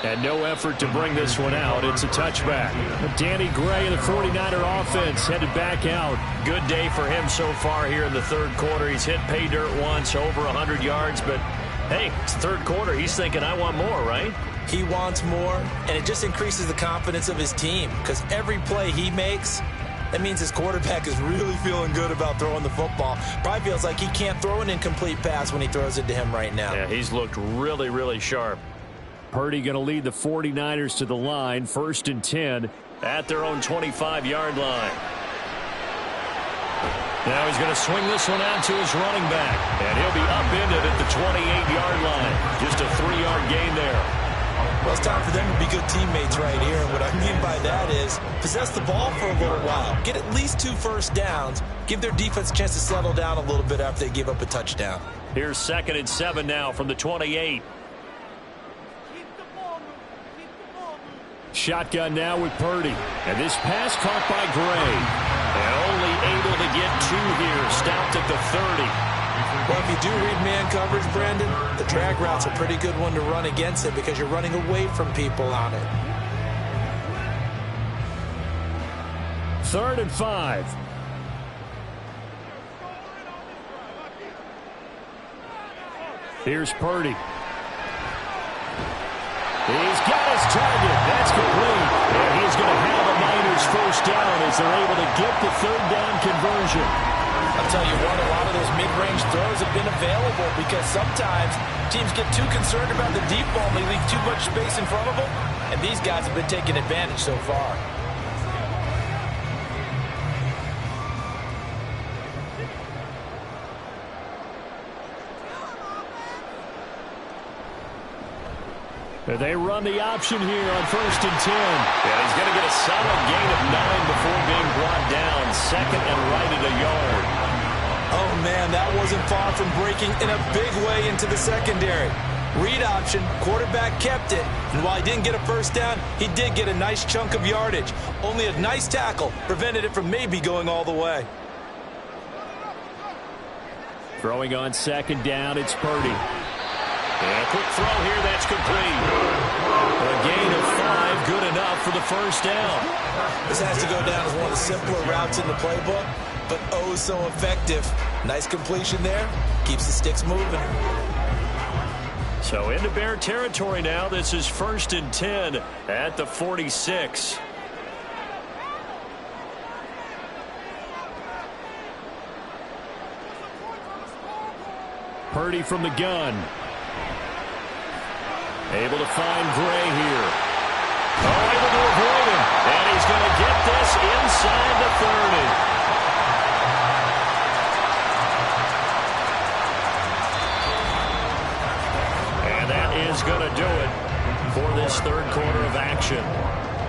And no effort to bring this one out. It's a touchback. Danny Gray and the 49er offense headed back out. Good day for him so far here in the 3rd quarter. He's hit pay dirt once, over 100 yards. But, hey, it's 3rd quarter. He's thinking, I want more, right? He wants more, and it just increases the confidence of his team, because every play he makes, that means his quarterback is really feeling good about throwing the football. Probably feels like he can't throw an incomplete pass when he throws it to him right now. Yeah, he's looked really, really sharp. Purdy going to lead the 49ers to the line, 1st and 10 at their own 25-yard line. Now he's going to swing this one out to his running back, and he'll be upended at the 28-yard line. Just a 3-yard gain there. Well, it's time for them to be good teammates right here. And what I mean by that is possess the ball for a little while. Get at least 2 first downs. Give their defense a chance to settle down a little bit after they give up a touchdown. Here's 2nd and 7 now from the 28. Shotgun now with Purdy. And this pass caught by Gray. And only able to get 2 here. Stopped at the 30. Well, if you do read man coverage, Brandon, the drag route's a pretty good one to run against it because you're running away from people on it. 3rd and 5. Here's Purdy. He's got his target. That's complete. And he's going to have a Niners first down as they're able to get the 3rd down conversion. I'll tell you what, a lot of those mid-range throws have been available because sometimes teams get too concerned about the deep ball and they leave too much space in front of them. And these guys have been taking advantage so far. They run the option here on 1st and 10. Yeah, he's going to get a solid gain of 9 before being brought down. 2nd and right at a yard. Oh, man, that wasn't far from breaking in a big way into the secondary. Read option, quarterback kept it. And while he didn't get a first down, he did get a nice chunk of yardage. Only a nice tackle prevented it from maybe going all the way. Throwing on 2nd down, it's Purdy. And a quick throw here, that's complete. A gain of 5, good enough for the first down. This has to go down as one of the simpler routes in the playbook, but oh so effective. Nice completion there, keeps the sticks moving. So into Bear territory now. This is 1st and 10 at the 46. Purdy from the gun. Able to find Gray here. Oh, able to avoid him. And he's going to get this inside the 30. And that is going to do it for this 3rd quarter of action.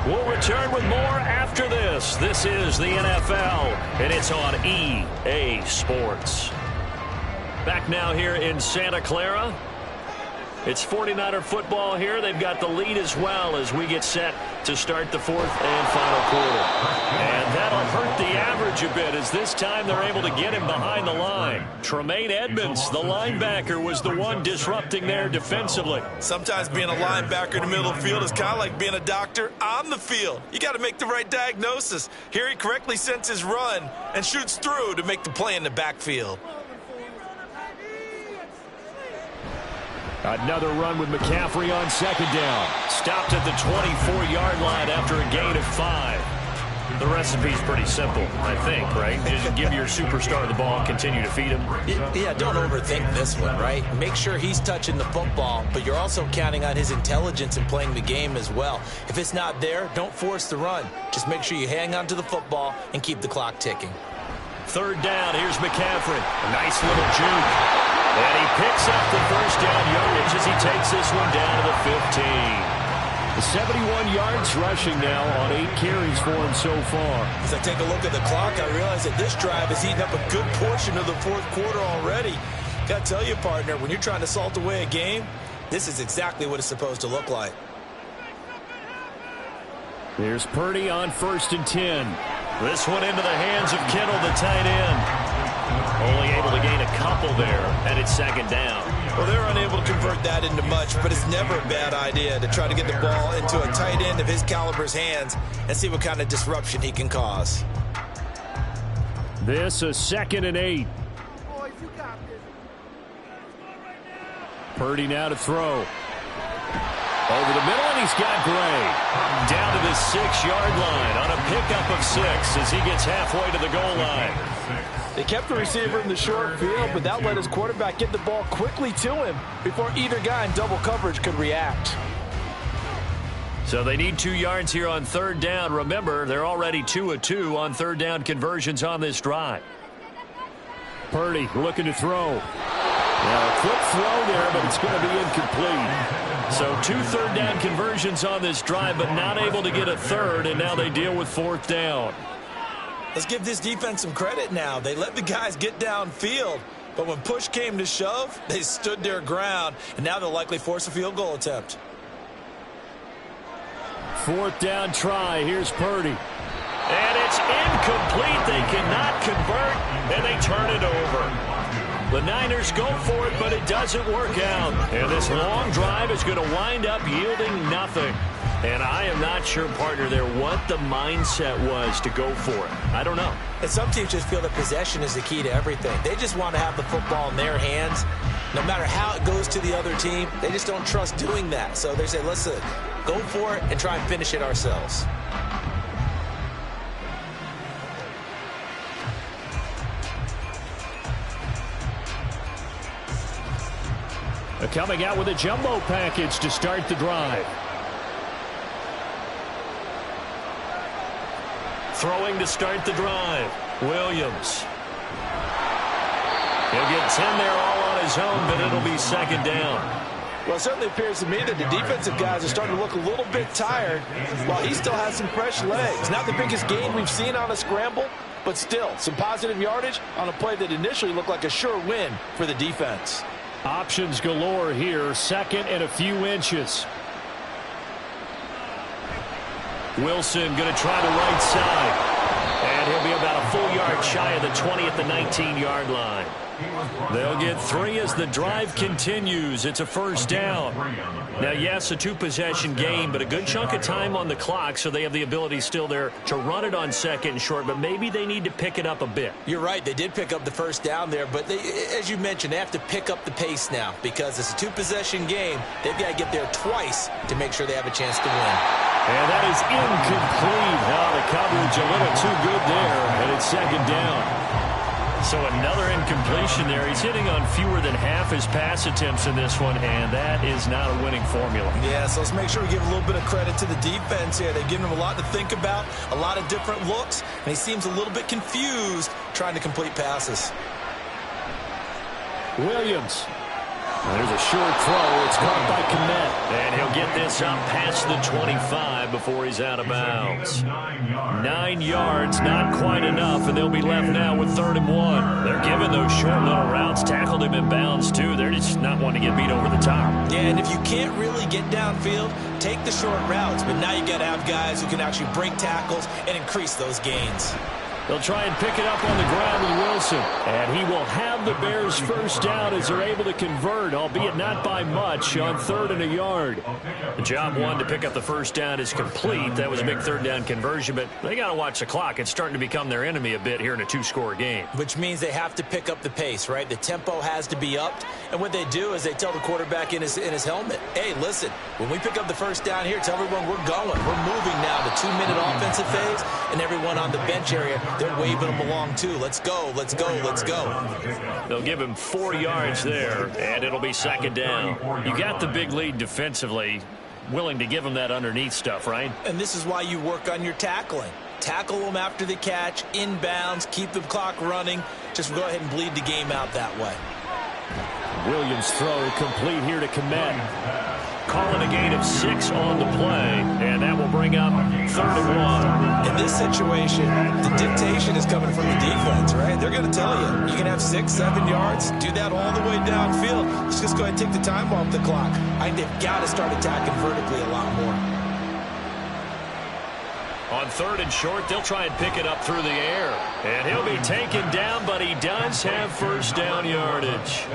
We'll return with more after this. This is the NFL, and it's on EA Sports. Back now here in Santa Clara. It's 49er football here. They've got the lead as well as we get set to start the 4th and final quarter. And that'll hurt the average a bit as this time they're able to get him behind the line. Tremaine Edmonds, the linebacker, was the one disrupting there defensively. Sometimes being a linebacker in the middle of the field is kind of like being a doctor on the field. You got to make the right diagnosis. Here he correctly senses run and shoots through to make the play in the backfield. Another run with McCaffrey on 2nd down. Stopped at the 24-yard line after a gain of 5. The recipe's pretty simple, I think, right? Just give your superstar the ball and continue to feed him. Yeah, don't overthink this one, right? Make sure he's touching the football, but you're also counting on his intelligence in playing the game as well. If it's not there, don't force the run. Just make sure you hang on to the football and keep the clock ticking. 3rd down, here's McCaffrey. A nice little juke. And he picks up the first down yardage as he takes this one down to the 15. 71 yards rushing now on 8 carries for him so far. As I take a look at the clock, I realize that this drive has eaten up a good portion of the 4th quarter already. Got to tell you, partner, when you're trying to salt away a game, this is exactly what it's supposed to look like. Here's Purdy on 1st and 10. This one into the hands of Kittle, the tight end. Only able to gain a couple there, and it's 2nd down. Well, they're unable to convert that into much, but it's never a bad idea to try to get the ball into a tight end of his caliber's hands and see what kind of disruption he can cause. This is 2nd and 8. Purdy now to throw. Over the middle, and he's got Gray. Down to the 6-yard line on a pickup of 6 as he gets halfway to the goal line. They kept the receiver in the short field, but that let his quarterback get the ball quickly to him before either guy in double coverage could react. So they need 2 yards here on 3rd down. Remember, they're already 2 of 2 on 3rd down conversions on this drive. Purdy looking to throw. Now, a quick throw there, but it's going to be incomplete. So 2 3rd down conversions on this drive, but not able to get a 3rd, and now they deal with 4th down. Let's give this defense some credit now. They let the guys get downfield, But when push came to shove, they stood their ground, and now they'll likely force a field goal attempt. 4th down try. Here's Purdy. And it's incomplete. They cannot convert, and they turn it over. The Niners go for it, but it doesn't work out. And this long drive is going to wind up yielding nothing. And I am not sure, partner, there what the mindset was to go for it. I don't know. And some teams just feel that possession is the key to everything. They just want to have the football in their hands. No matter how it goes to the other team, they just don't trust doing that. So they say, listen, go for it and try and finish it ourselves. Coming out with a jumbo package to start the drive. Throwing to start the drive. Williams. He'll get 10 there all on his own, but it'll be 2nd down. Well, it certainly appears to me that the defensive guys are starting to look a little bit tired while he still has some fresh legs. Not the biggest gain we've seen on a scramble, but still some positive yardage on a play that initially looked like a sure win for the defense. Options galore here. 2nd and a few inches. Wilson going to try the right side. And he'll be about a full yard shy of the 20 at the 19-yard line. They'll get 3 as the drive continues. It's a 1st down. Now, yes, a 2-possession game, but a good chunk of time on the clock, so they have the ability still there to run it on 2nd and short, but maybe they need to pick it up a bit. You're right. They did pick up the 1st down there, but they, as you mentioned, they have to pick up the pace now because it's a 2-possession game. They've got to get there twice to make sure they have a chance to win. And that is incomplete. The coverage a little too good there, and it's 2nd down. So another incompletion there. He's hitting on fewer than half his pass attempts in this one, and that is not a winning formula. Yeah, so let's make sure we give a little bit of credit to the defense here. They've given him a lot to think about, a lot of different looks, and he seems a little bit confused trying to complete passes. Williams. There's a short throw. It's caught by Kmet. And he'll get this up past the 25 before he's out of bounds. 9 yards, not quite enough, and they'll be left now with 3rd and 1. They're giving those short little routes, tackled him in bounds, too. They're just not wanting to get beat over the top. Yeah, and if you can't really get downfield, take the short routes. But now you got to have guys who can actually break tackles and increase those gains. They'll try and pick it up on the ground with Wilson. And he will have the Bears 1st down as they're able to convert, albeit not by much, on 3rd and a yard. The job 1 to pick up the 1st down is complete. That was a big 3rd down conversion, but they got to watch the clock. It's starting to become their enemy a bit here in a 2-score game. Which means they have to pick up the pace, right? The tempo has to be upped. And what they do is they tell the quarterback in his helmet, hey, listen, when we pick up the 1st down here, tell everyone we're going. We're moving now. The 2-minute offensive phase, and everyone on the bench area, they're waving them along too. Let's go, let's go, let's go. They'll give him 4 yards there, and it'll be 2nd down. You got the big lead defensively, willing to give them that underneath stuff, right? And this is why you work on your tackling. Tackle them after the catch, inbounds, keep the clock running. Just go ahead and bleed the game out that way. Williams' throw complete here to Kmet. Calling a gain of 6 on the play, and that will bring up 3rd and 1. In this situation, the dictation is coming from the defense, right? They're going to tell you can have 6, 7 yards, do that all the way downfield. Let's just go ahead and take the time off the clock. I think they've got to start attacking vertically a lot more. On 3rd and short, they'll try and pick it up through the air. And he'll be taken down, but he does have 1st down yardage.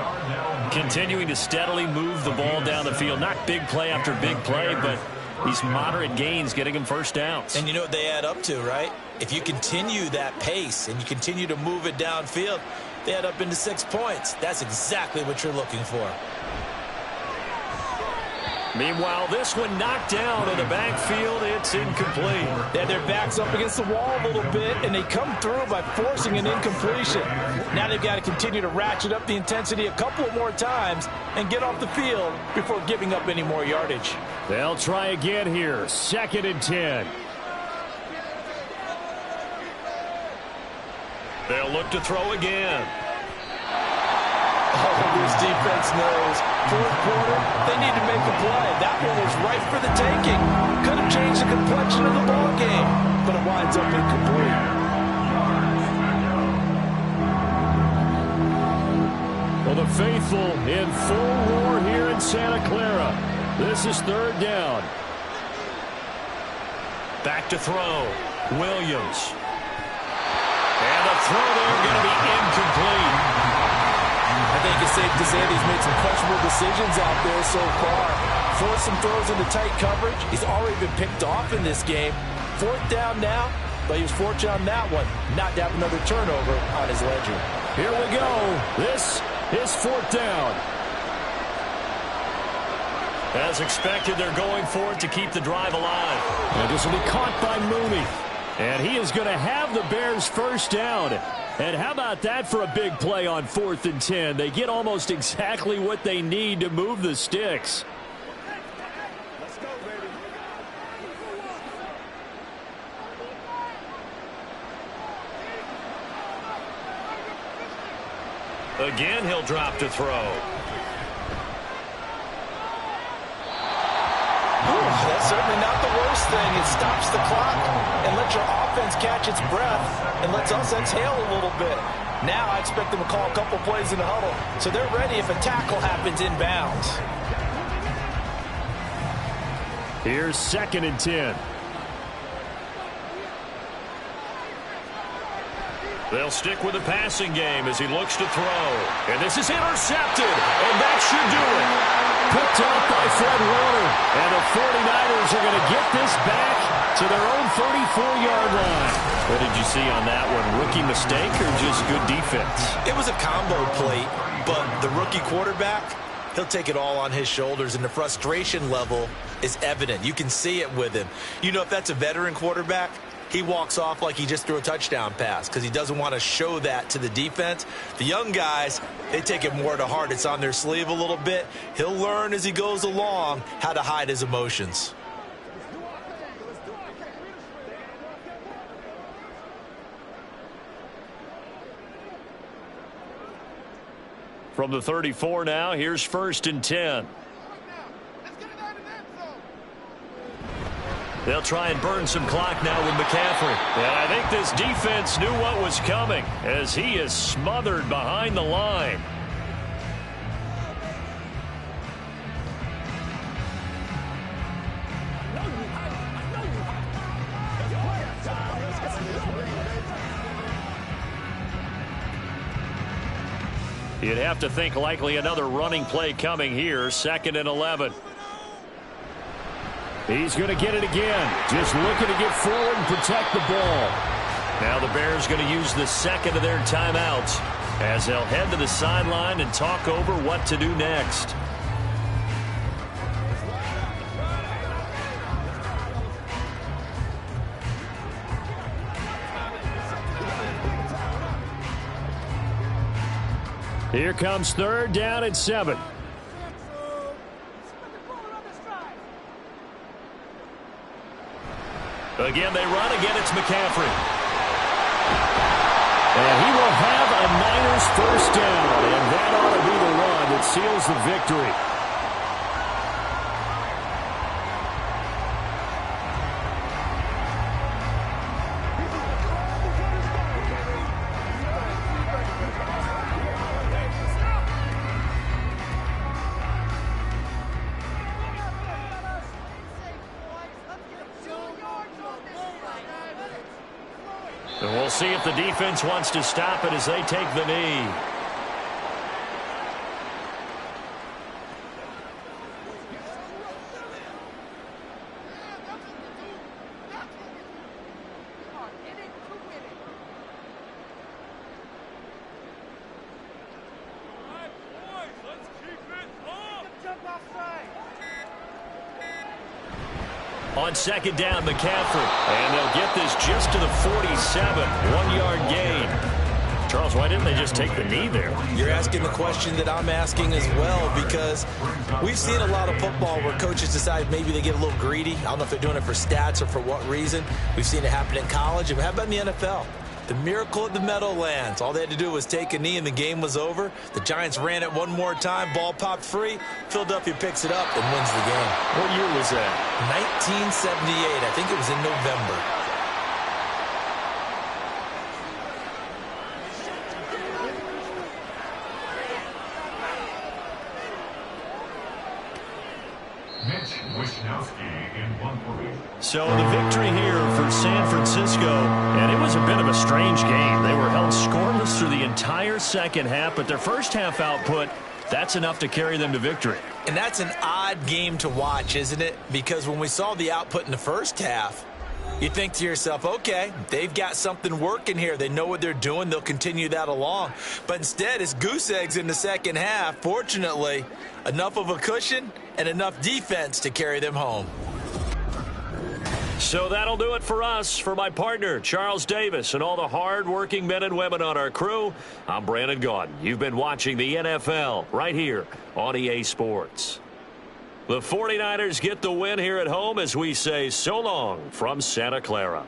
Continuing to steadily move the ball down the field. Not big play after big play, but these moderate gains getting him 1st downs. And you know what they add up to, right? If you continue that pace and you continue to move it downfield, they add up into 6 points. That's exactly what you're looking for. Meanwhile, this one knocked down in the backfield. It's incomplete. They had their backs up against the wall a little bit, and they come through by forcing an incompletion. Now they've got to continue to ratchet up the intensity a couple of more times and get off the field before giving up any more yardage. They'll try again here. 2nd and 10. They'll look to throw again. Oh, this defense knows. 4th quarter, they need to make a play. That one was right for the taking. Could have changed the complexion of the ball game, but it winds up incomplete. the faithful in full roar here in Santa Clara. This is third down. Back to throw. Williams. And the throw there going to be incomplete. I think it's safe to say that he's made some questionable decisions out there so far. Forced some throws into tight coverage. He's already been picked off in this game. Fourth down now, but he was fortunate on that one not to have another turnover on his ledger. Here we go. This is fourth down. As expected, they're going for it to keep the drive alive. And this will be caught by Mooney. And he is going to have the Bears first down. And how about that for a big play on 4th and 10? They get almost exactly what they need to move the sticks. Let's go, baby. Again, he'll drop to throw. That's certainly not the worst thing. It stops the clock and lets your offense catch its breath and lets us exhale a little bit. Now I expect them to call a couple plays in the huddle, so they're ready if a tackle happens inbounds. Here's 2nd and 10. They'll stick with the passing game as he looks to throw. And this is intercepted, and that should do it. Picked off by Fred Warner. And the 49ers are going to get this back to their own 34-yard line. What did you see on that one? Rookie mistake or just good defense? It was a combo plate, but the rookie quarterback, he'll take it all on his shoulders, and the frustration level is evident. You can see it with him. You know, if that's a veteran quarterback, he walks off like he just threw a touchdown pass because he doesn't want to show that to the defense. The young guys, they take it more to heart. It's on their sleeve a little bit. He'll learn as he goes along how to hide his emotions. From the 34 now, here's 1st and 10. They'll try and burn some clock now with McCaffrey. And I think this defense knew what was coming as he is smothered behind the line. You'd have to think likely another running play coming here. 2nd and 11. He's going to get it again. Just looking to get forward and protect the ball. Now the Bears going to use the 2nd of their timeouts as they'll head to the sideline and talk over what to do next. Here comes 3rd down and 7. Again, they run. Again, it's McCaffrey. And he will have a Niners first down. And that ought to be the run that seals the victory. And we'll see if the defense wants to stop it as they take the knee. On 2nd down, McCaffrey. And they'll get this just to the 47. 1-yard gain. Charles, why didn't they just take the knee there? You're asking the question that I'm asking as well, because we've seen a lot of football where coaches decide maybe they get a little greedy. I don't know if they're doing it for stats or for what reason. We've seen it happen in college. And how about in the NFL? The miracle at the Meadowlands. All they had to do was take a knee and the game was over. The Giants ran it one more time. Ball popped free. Philadelphia picks it up and wins the game. What year was that? 1978. I think it was in November. So the victory here for San Francisco, and it was a bit of a strange game. They were held scoreless through the entire second half, but their first half output, that's enough to carry them to victory. And that's an odd game to watch, isn't it? Because when we saw the output in the first half, you think to yourself, okay, they've got something working here. They know what they're doing. They'll continue that along. But instead, it's goose eggs in the second half. Fortunately, enough of a cushion and enough defense to carry them home. So that'll do it for us. For my partner, Charles Davis, and all the hard-working men and women on our crew, I'm Brandon Gaudin. You've been watching the NFL right here on EA Sports. The 49ers get the win here at home as we say so long from Santa Clara.